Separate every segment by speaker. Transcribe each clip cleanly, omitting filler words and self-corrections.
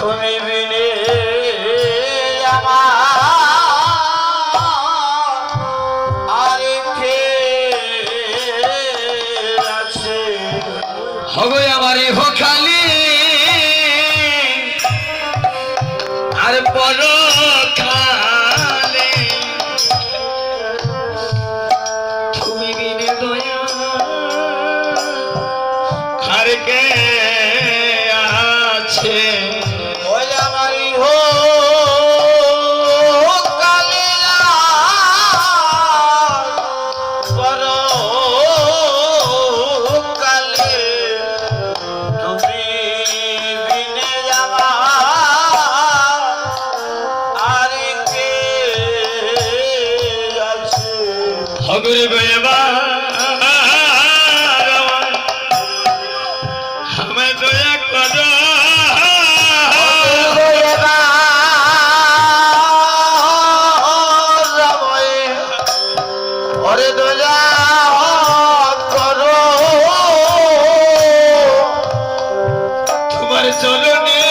Speaker 1: তুমি বিনে আমার কে আছে
Speaker 2: হবে আমার ইহকালে আর পরকালে তুমি বিনে দয়া আর কে আছে
Speaker 1: ওই আমার কালে পরকালে তুমি বিনে আমার কে আছে
Speaker 2: হগরে বেবা আমি দয়া করো
Speaker 1: ওরে দয়া করো
Speaker 2: তোমার চরণে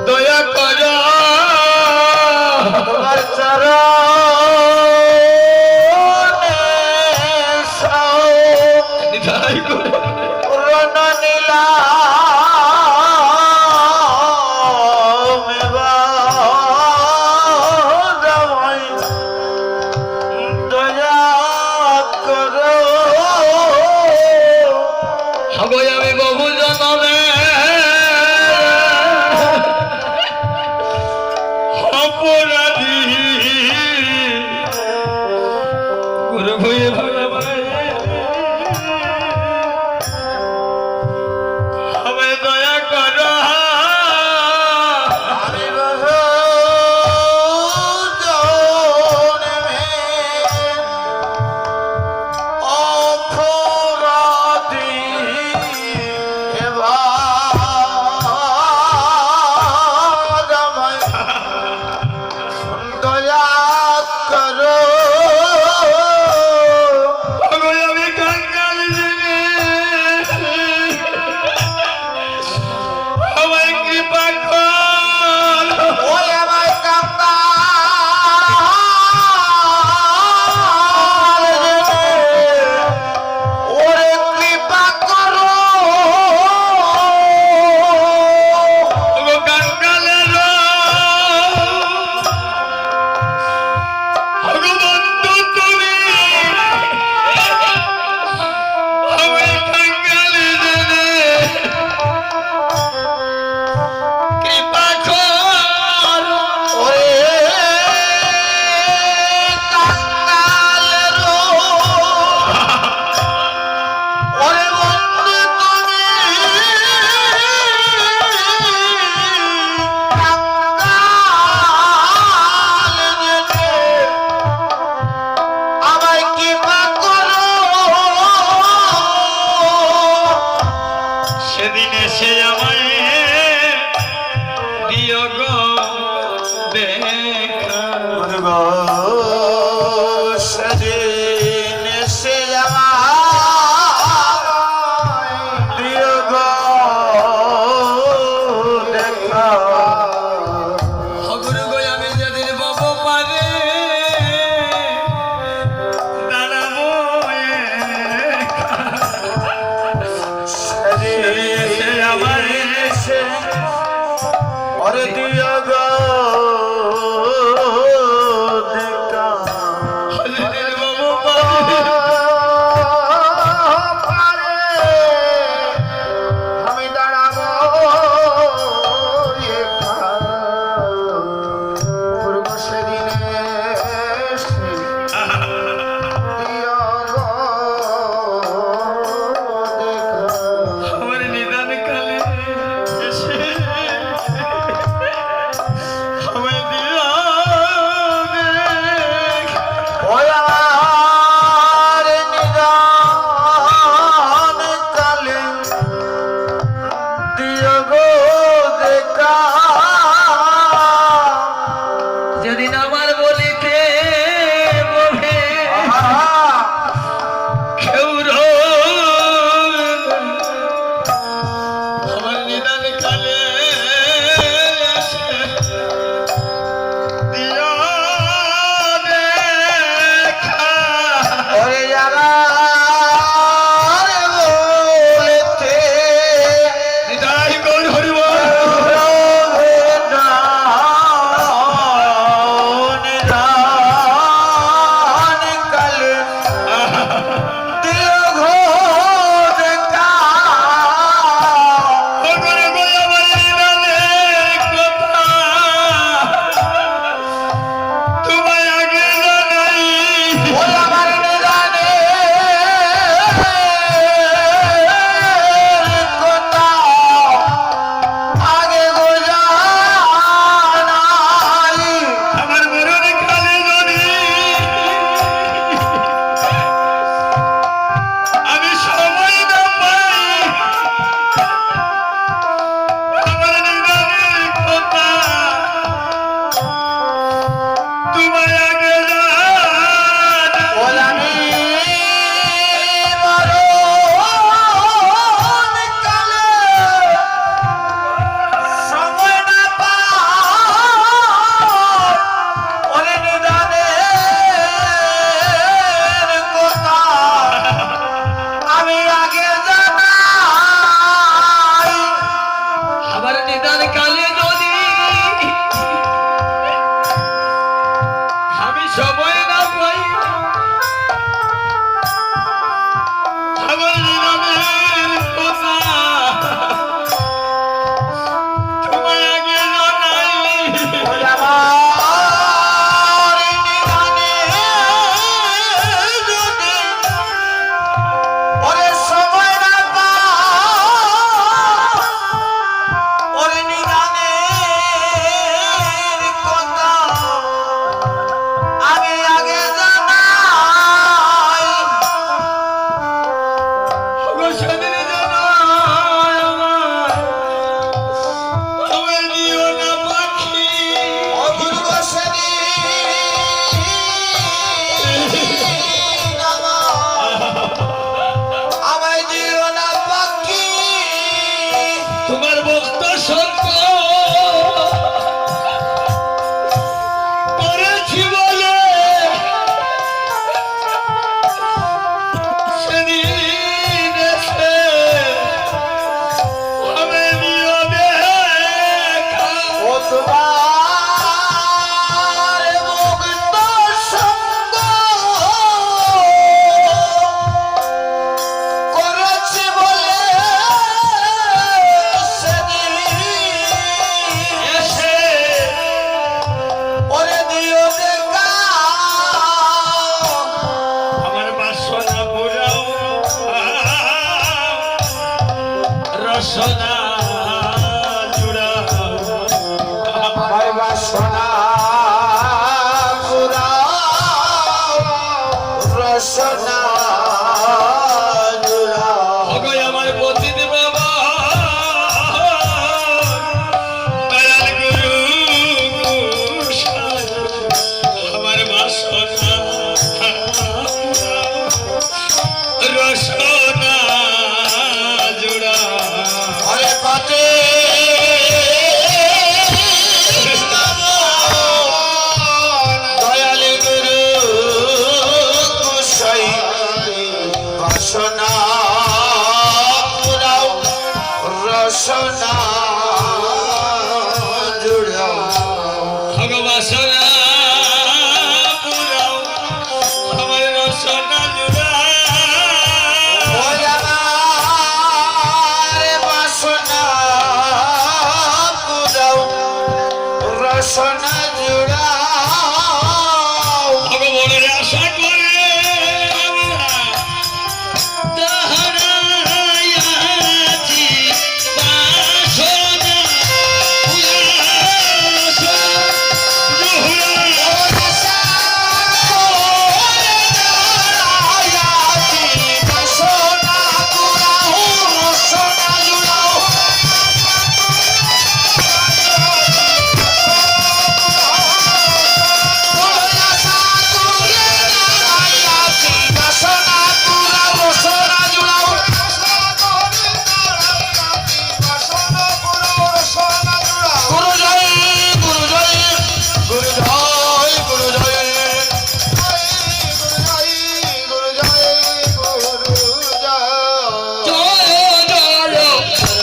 Speaker 2: দয়া করো
Speaker 1: তোমার চরণে
Speaker 2: নিধাই করো
Speaker 1: পূর্ণ নিলাম দয়া করো
Speaker 2: হব আমি বহু জনমে অপরাধী গুরু ভয়ে ভয়ে হবে দয়া করো
Speaker 1: আমি বহু জনমে অপরাধী দয়া করো
Speaker 2: আমি কাঙ্গাল জেনে আমায় কৃপা কর
Speaker 1: ওই আমার কান্না ওরে কৃপা করো
Speaker 2: কাঙ্গালের বন্ধু তুমি আমি কাঙ্গাল জেনে কৃপা কর
Speaker 1: ওরে কাঙ্গালের ওরে বন্ধু তুমি কাঙ্গাল জেনে আমায় কৃপা করো
Speaker 2: সেদিন এসে আমায় দিও গো দেখা
Speaker 1: সেদিন সে প্রিয় দেখা
Speaker 2: হগুরু গো আমি যেদিন বাবু পারে দাঁড়াবো
Speaker 1: সেদিন সে আমার এসে ওরে দিয় গো দেখা